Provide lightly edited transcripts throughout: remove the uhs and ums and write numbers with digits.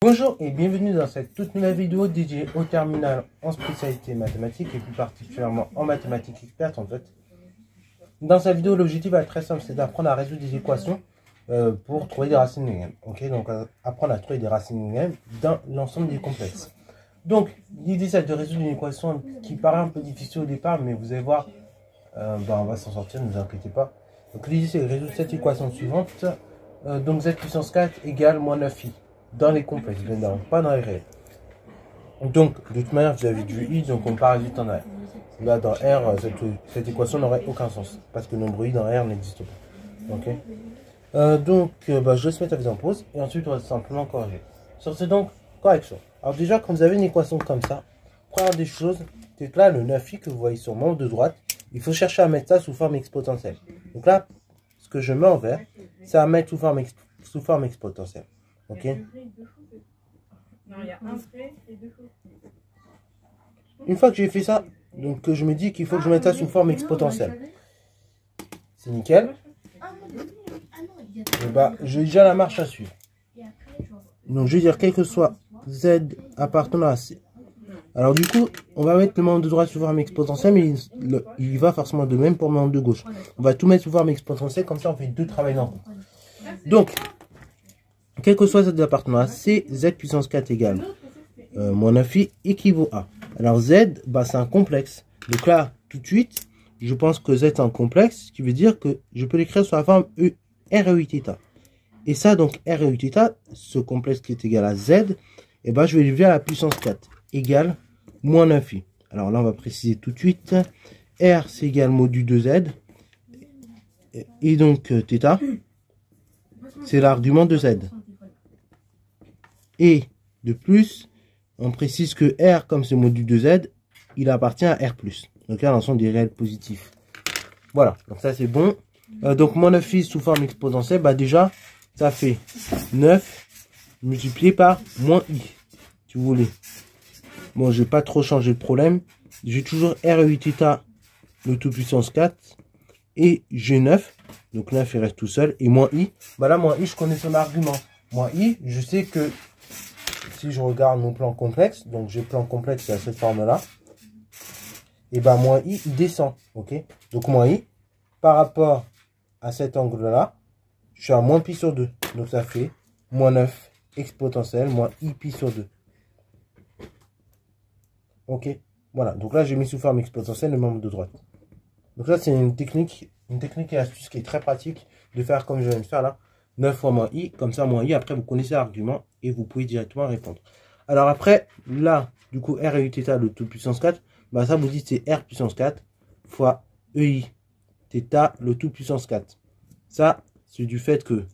Bonjour et bienvenue dans cette toute nouvelle vidéo dédiée au terminal en spécialité mathématiques et plus particulièrement en mathématiques expertes en fait. Dans cette vidéo, l'objectif va être très simple, c'est d'apprendre à résoudre des équations pour trouver des racines linéaires. Ok, donc apprendre à trouver des racines linéaires dans l'ensemble des complexes. Donc l'idée c'est de résoudre une équation qui paraît un peu difficile au départ, mais vous allez voir, on va s'en sortir, ne vous inquiétez pas. Donc l'idée c'est de résoudre cette équation suivante. Donc z puissance 4 égale moins 9i. Dans les complexes, bien évidemment, pas dans les réels. Donc, de toute manière, vous avez du i, donc on part vite en R. Là, dans R, cette équation n'aurait aucun sens, parce que le nombre i dans R n'existe pas. Ok. Je laisse mettre la vidéo en pause, et ensuite, on va simplement corriger. Sur ce, donc, correction. Alors déjà, quand vous avez une équation comme ça, première des choses, c'est que là, le 9i que vous voyez sur le membre de droite, il faut chercher à mettre ça sous forme exponentielle. Donc là, ce que je mets en vert, c'est à mettre sous forme exponentielle. Ok. Non, il y a un trait et deux faux. Une fois que j'ai fait ça, donc je me dis qu'il faut que je mette ça sous forme exponentielle. C'est nickel. Et j'ai déjà la marche à suivre. Donc je vais dire quel que soit z appartenant à c. Alors du coup, on va mettre le membre de droite sous forme exponentielle, mais il va forcément de même pour le membre de gauche. On va tout mettre sous forme exponentielle, comme ça on fait deux travails d'un coup. Donc, quel que soit z appartenant à c, z puissance 4 égale moins 9i équivaut à. Alors z, c'est un complexe. Donc là, tout de suite, je pense que z est un complexe, ce qui veut dire que je peux l'écrire sous la forme r e i θ. Et ça, donc r e i θ, ce complexe qui est égal à z, et je vais l'élever à la puissance 4, égale moins 9i. Alors là, on va préciser tout de suite. R, c'est égal modu de z. Et donc, θ, c'est l'argument de z. Et de plus, on précise que R, comme c'est module de Z, il appartient à R+. Donc là, l'ensemble des réels positifs. Voilà, donc ça c'est bon. Donc moins 9i sous forme exponentielle, déjà, ça fait 9 multiplié par moins i, si vous voulez. Bon, je vais pas trop changer le problème. J'ai toujours R e i θ, le tout puissance 4. Et j'ai 9, donc 9 il reste tout seul. Et moins i, là, moins i, je connais son argument. Moins i, je sais que si je regarde mon plan complexe, donc j'ai plan complexe à cette forme-là, et moins i, il descend, ok. Donc moins i, par rapport à cet angle-là, je suis à moins pi sur 2. Donc ça fait moins 9 exponentielle moins i pi sur 2. Ok, voilà. Donc là, j'ai mis sous forme exponentielle le membre de droite. Donc là, c'est une technique et astuce qui est très pratique de faire comme je viens de faire là. 9 fois moins i, comme ça moins i, après vous connaissez l'argument et vous pouvez directement répondre. Alors après, là, du coup, r e i θ, le tout puissance 4, ça vous dites c'est r puissance 4 fois e i θ, le tout puissance 4. Ça, c'est du fait que,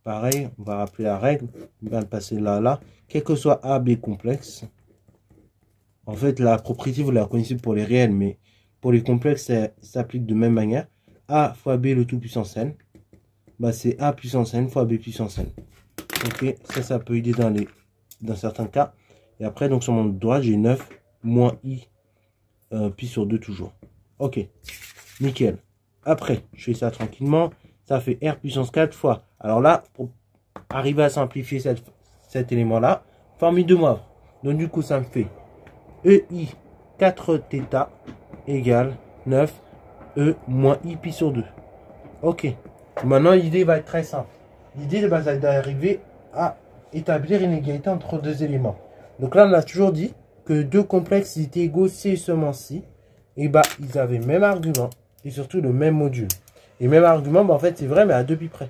pareil, on va rappeler la règle, on va le passer là, quel que soit a, b complexe, en fait, la propriété, vous la connaissez pour les réels, mais pour les complexes, ça s'applique de même manière. A fois b, le tout puissance n. C'est a puissance n fois b puissance n. Ok, ça peut aider dans certains cas. Et après, donc sur mon droit, j'ai 9 moins i pi sur 2 toujours. Ok, nickel. Après, je fais ça tranquillement. Ça fait r puissance 4 fois. Alors là, pour arriver à simplifier cet élément-là, formule de Moivre. Donc du coup, ça me fait ei 4θ égale 9 e moins i pi sur 2. Ok. Maintenant, l'idée va être très simple. L'idée, c'est d'arriver à établir une égalité entre deux éléments. Donc là, on a toujours dit que deux complexes étaient égaux si et seulement si. Et ils avaient le même argument et surtout le même module. Et même argument, en fait, c'est vrai, mais à 2 pi près.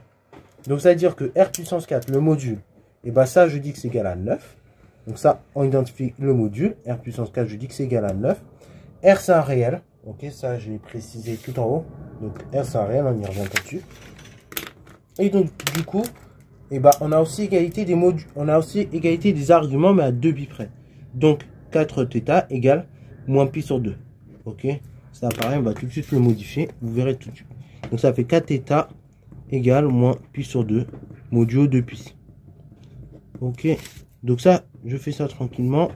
Donc ça veut dire que r puissance 4, le module, ça, je dis que c'est égal à 9. Donc ça, on identifie le module. R puissance 4, je dis que c'est égal à 9. R, c'est un réel. Ok, ça, je l'ai précisé tout en haut. Donc R, c'est un réel, on y revient pas dessus. Et donc, du coup, on a aussi égalité des modules, on a aussi égalité des arguments, mais à 2 pi près. Donc, 4θ égale moins pi sur 2. Ok, ça pareil, on va tout de suite le modifier. Vous verrez tout de suite. Donc, ça fait 4θ égale moins pi sur 2, modulo 2 pi. Ok, donc ça, je fais ça tranquillement.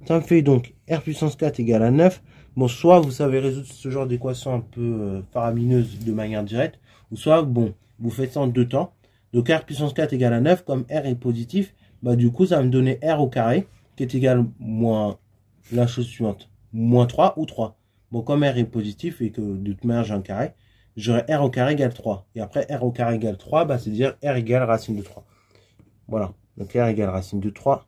Ça me fait donc r puissance 4 égale à 9. Bon, soit vous savez résoudre ce genre d'équation un peu faramineuse de manière directe, ou soit, vous faites ça en deux temps. Donc R puissance 4 égale à 9, comme R est positif, bah du coup, ça va me donner R au carré, qui est égal moins la chose suivante, moins 3 ou 3. Bon, comme R est positif et que de toute manière j'ai un carré, j'aurai R au carré égale 3. Et après, R au carré égale 3, bah, c'est-à-dire R égale racine de 3. Voilà. Donc R égale racine de 3.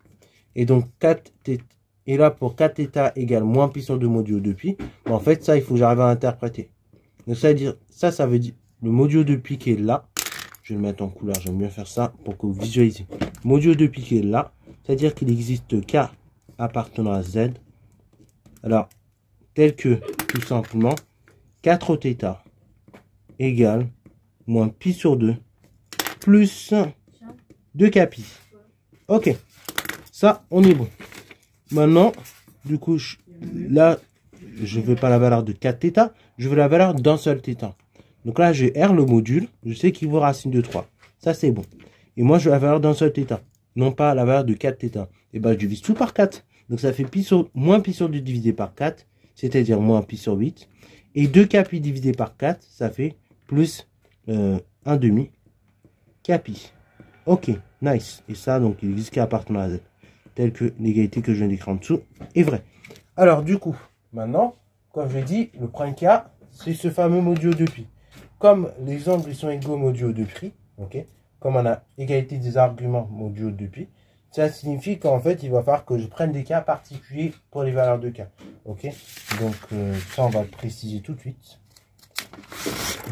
Et donc 4 θ. Et là, pour 4 θ égale moins pi sur 2 modulo 2pi, bah, en fait, ça, il faut que j'arrive à interpréter. Donc ça veut dire, ça veut dire le modulo 2pi qui est là. Je vais le mettre en couleur, j'aime bien faire ça pour que vous visualisez. Modulo 2pi qui est là, c'est-à-dire qu'il existe K appartenant à Z. Alors, tel que, tout simplement, 4 θ égale moins pi sur 2 plus 2k pi. Ok, ça, on est bon. Maintenant, du coup, là, je ne veux pas la valeur de 4 θ, je veux la valeur d'un seul θ. Donc là, j'ai R, le module, je sais qu'il vaut racine de 3. Ça, c'est bon. Et moi, je veux la valeur d'un seul θ, non pas la valeur de 4 θ. Et ben, je divise tout par 4. Donc ça fait moins pi sur 2 divisé par 4, c'est-à-dire moins pi sur 8. Et 2k pi divisé par 4, ça fait plus 1 demi k pi. Ok, nice. Et ça, donc, il existe K appartenant à Z. Tel que l'égalité que je viens d'écrire en dessous est vraie. Alors, du coup, maintenant, comme je l'ai dit, le premier cas, c'est ce fameux modulo 2pi. Comme les angles sont égaux modulo 2pi, ok, comme on a égalité des arguments modulo 2pi, ça signifie qu'en fait, il va falloir que je prenne des cas particuliers pour les valeurs de K. Ok, donc ça, on va le préciser tout de suite.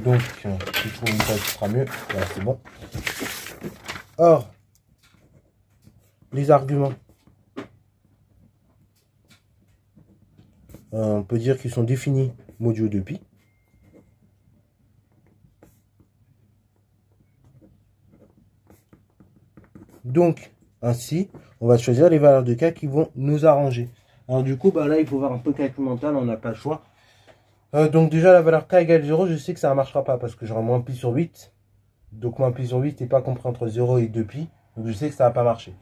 Donc, si je trouve une taille, ce sera mieux. Voilà, c'est bon. Or, les arguments, on peut dire qu'ils sont définis modulo 2pi. Donc, ainsi, on va choisir les valeurs de K qui vont nous arranger. Alors du coup, bah là, il faut voir un peu calcul mental, on n'a pas le choix. Donc déjà, la valeur K égale 0, je sais que ça ne marchera pas parce que j'aurai moins pi sur 8. Donc moins pi sur 8 n'est pas compris entre 0 et 2pi. Donc je sais que ça ne va pas marcher.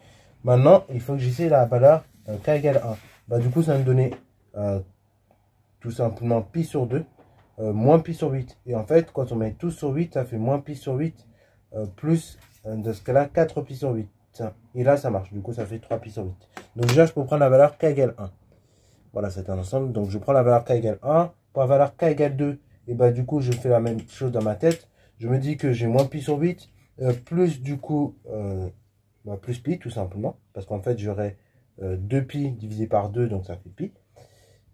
Maintenant, il faut que j'essaie la valeur K égale 1. Bah, du coup, ça va me donner tout simplement pi sur 2, moins pi sur 8. Et en fait, quand on met tout sur 8, ça fait moins pi sur 8 plus, dans ce cas-là, 4 pi sur 8. Et là, ça marche. Du coup, ça fait 3 pi sur 8. Donc déjà, je peux prendre la valeur K égale 1. Voilà, c'est un ensemble. Donc je prends la valeur K égale 1. Pour la valeur K égale 2, et bah du coup, je fais la même chose dans ma tête. Je me dis que j'ai moins pi sur 8, plus du coup, plus pi tout simplement. Parce qu'en fait, j'aurai 2 pi divisé par 2, donc ça fait pi.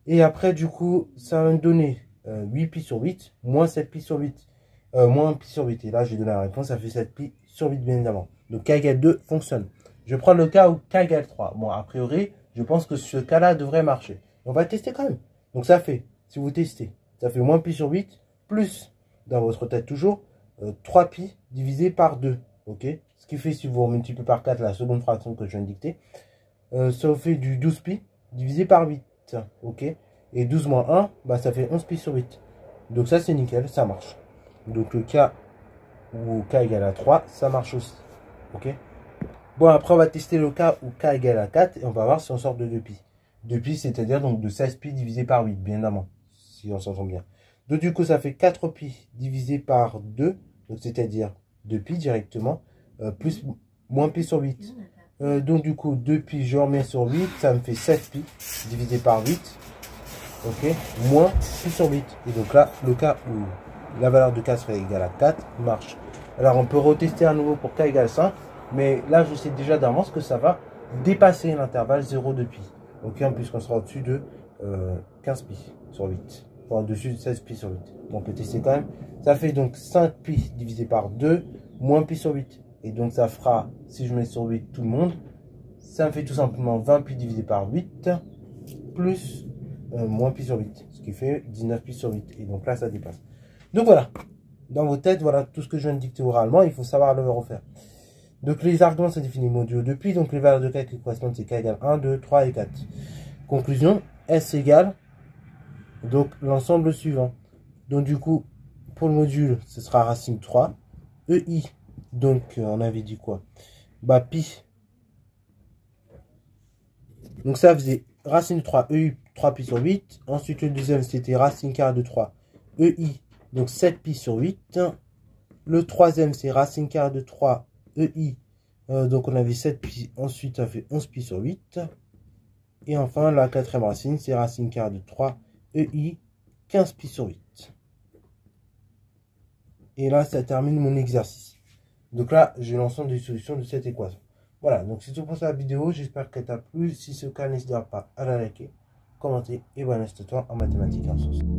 Et après, du coup, ça va me donner 8 pi sur 8, moins 7 pi sur 8, moins 1 pi sur 8. Et là, j'ai donné la réponse, ça fait 7 pi sur 8, bien évidemment. Donc K égale 2 fonctionne. Je prends le cas où K égale 3. Bon, a priori, je pense que ce cas-là devrait marcher. On va tester quand même. Donc ça fait, si vous testez, ça fait moins pi sur 8, plus, dans votre tête toujours, 3 pi divisé par 2. Ok, ce qui fait, si vous multipliez par 4 la seconde fraction que je viens de dicter, ça vous fait du 12 pi divisé par 8. Ok, et 12 moins 1, bah, ça fait 11 pi sur 8. Donc ça, c'est nickel, ça marche. Donc le cas où K égale à 3, ça marche aussi. Ok. Bon, après, on va tester le cas où K égale à 4 et on va voir si on sort de 2 pi. 2 pi, c'est-à-dire donc de 16 pi divisé par 8, bien évidemment, si on s'entend bien. Donc, du coup, ça fait 4 pi divisé par 2, donc c'est-à-dire 2 pi directement, plus moins pi sur 8. Donc, du coup, 2 pi, je remets sur 8, ça me fait 7 pi divisé par 8, ok, moins pi sur 8. Et donc là, le cas où la valeur de K serait égale à 4 marche. Alors, on peut retester à nouveau pour K égale 5. Mais là, je sais déjà d'avance que ça va dépasser l'intervalle 0,2 pi. Ok, puisqu'on sera au-dessus de 15 pi sur 8. Enfin, au-dessus de 16 pi sur 8. On peut tester quand même. Ça fait donc 5 pi divisé par 2, moins pi sur 8. Et donc, ça fera, si je mets sur 8 tout le monde, ça me fait tout simplement 20 pi divisé par 8, plus moins pi sur 8. Ce qui fait 19 pi sur 8. Et donc là, ça dépasse. Donc voilà. Dans vos têtes, voilà tout ce que je viens de dicter oralement. Il faut savoir le refaire. Donc les arguments sont définis modulo 2pi, donc les valeurs de K qui correspondent c'est K égale 1, 2, 3 et 4. Conclusion, S égale donc l'ensemble suivant. Donc du coup, pour le module, ce sera racine 3. EI, donc on avait dit quoi? Bah pi. Donc ça faisait racine 3, EI, 3 pi sur 8. Ensuite le deuxième c'était racine carrée de 3, EI, donc 7 pi sur 8. Le troisième c'est racine carrée de 3, EI, Donc on avait 7 pi, ensuite ça fait 11 pi sur 8. Et enfin la quatrième racine, c'est racine carrée de 3 EI, 15 pi sur 8. Et là ça termine mon exercice. Donc là j'ai l'ensemble des solutions de cette équation. Voilà, donc c'est tout pour cette vidéo, j'espère qu'elle t'a plu. Si c'est le cas, n'hésite pas à la liker, commenter et bon, reste toi en mathématiques et en sciences.